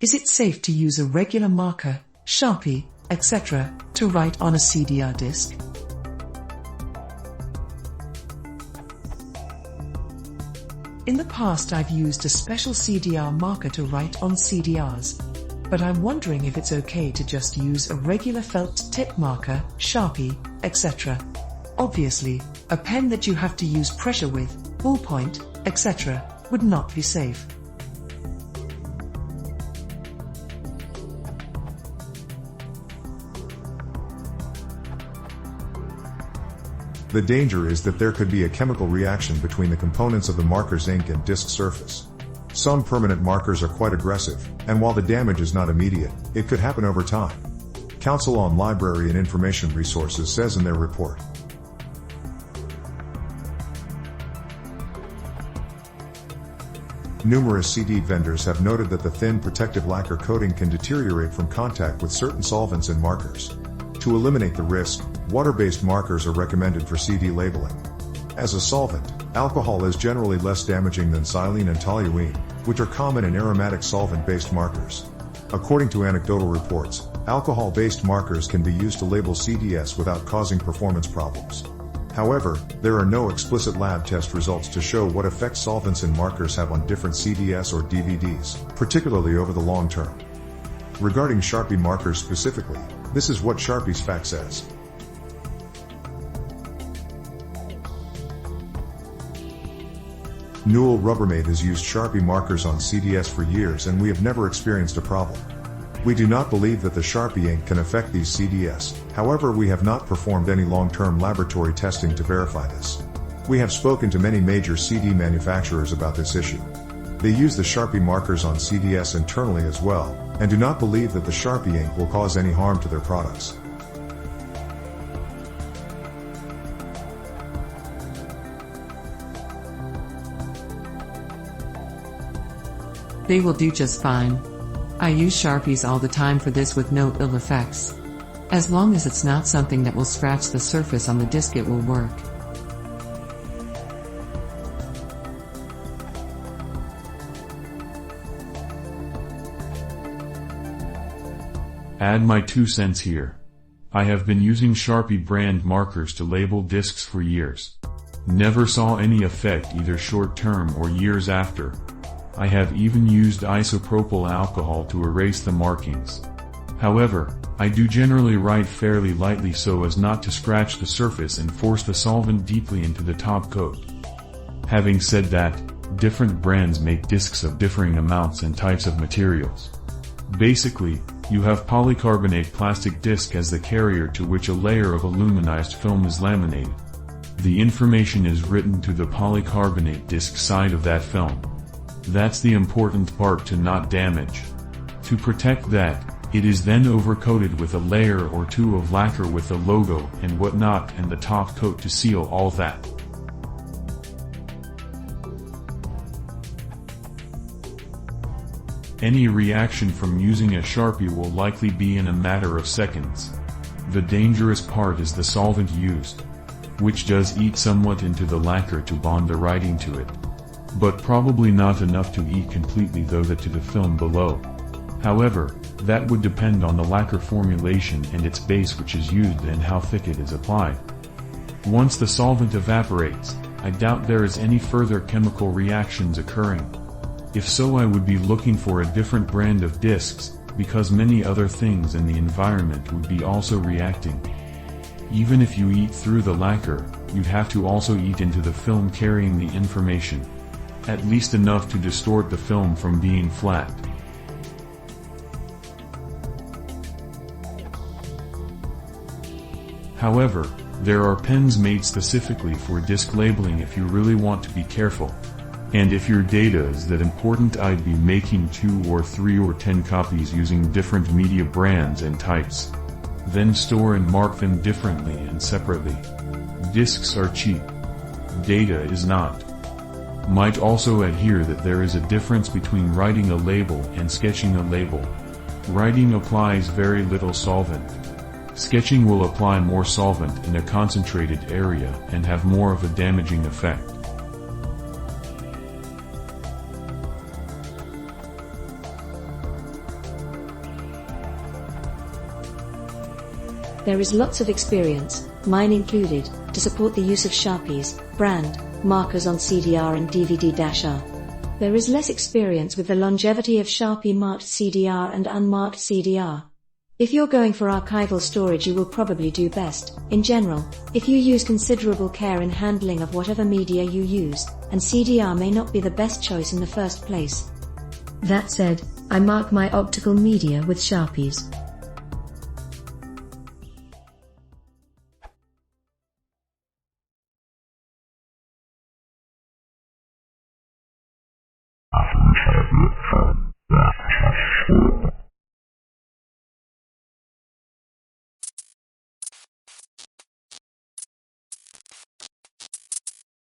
Is it safe to use a regular marker, Sharpie, etc., to write on a CDR disc? In the past I've used a special CDR marker to write on CDRs. But I'm wondering if it's okay to just use a regular felt tip marker, Sharpie, etc. Obviously, a pen that you have to use pressure with, ballpoint, etc., would not be safe. The danger is that there could be a chemical reaction between the components of the marker's ink and disc surface. Some permanent markers are quite aggressive, and while the damage is not immediate, it could happen over time. Council on Library and Information Resources says in their report. Numerous CD vendors have noted that the thin protective lacquer coating can deteriorate from contact with certain solvents and markers. To eliminate the risk, water-based markers are recommended for CD labeling. As a solvent, alcohol is generally less damaging than xylene and toluene, which are common in aromatic solvent-based markers. According to anecdotal reports, alcohol-based markers can be used to label CDS without causing performance problems. However, there are no explicit lab test results to show what effect solvents and markers have on different CDS or DVDs, particularly over the long term. Regarding Sharpie markers specifically, this is what Sharpie's fact says. Newell Rubbermaid has used Sharpie markers on CDS for years and we have never experienced a problem. We do not believe that the Sharpie ink can affect these CDS, however we have not performed any long-term laboratory testing to verify this. We have spoken to many major CD manufacturers about this issue. They use the Sharpie markers on CDS internally as well, and do not believe that the Sharpie ink will cause any harm to their products. They will do just fine. I use Sharpies all the time for this with no ill effects. As long as it's not something that will scratch the surface on the disc, it will work. Add my 2 cents here. I have been using Sharpie brand markers to label discs for years. Never saw any effect either short term or years after. I have even used isopropyl alcohol to erase the markings. However, I do generally write fairly lightly so as not to scratch the surface and force the solvent deeply into the top coat. Having said that, different brands make discs of differing amounts and types of materials. Basically, you have polycarbonate plastic disc as the carrier to which a layer of aluminized film is laminated. The information is written to the polycarbonate disc side of that film. That's the important part to not damage. To protect that, it is then overcoated with a layer or 2 of lacquer with the logo and whatnot and the top coat to seal all that. Any reaction from using a Sharpie will likely be in a matter of seconds. The dangerous part is the solvent used, which does eat somewhat into the lacquer to bond the writing to it. But probably not enough to eat completely though to the film below. However, that would depend on the lacquer formulation and its base which is used and how thick it is applied. Once the solvent evaporates, I doubt there is any further chemical reactions occurring. If so, I would be looking for a different brand of discs, because many other things in the environment would be also reacting. Even if you eat through the lacquer, you'd have to also eat into the film carrying the information. At least enough to distort the film from being flat. However, there are pens made specifically for disc labeling if you really want to be careful. And if your data is that important, I'd be making 2 or 3 or 10 copies using different media brands and types. Then store and mark them differently and separately. Discs are cheap. Data is not. Might also add here that there is a difference between writing a label and sketching a label. Writing applies very little solvent. Sketching will apply more solvent in a concentrated area and have more of a damaging effect. There is lots of experience, mine included, to support the use of Sharpies, brand, markers on CDR and DVD-R. There is less experience with the longevity of Sharpie marked CDR and unmarked CDR. If you're going for archival storage, you will probably do best, in general, if you use considerable care in handling of whatever media you use, and CDR may not be the best choice in the first place. That said, I mark my optical media with Sharpies.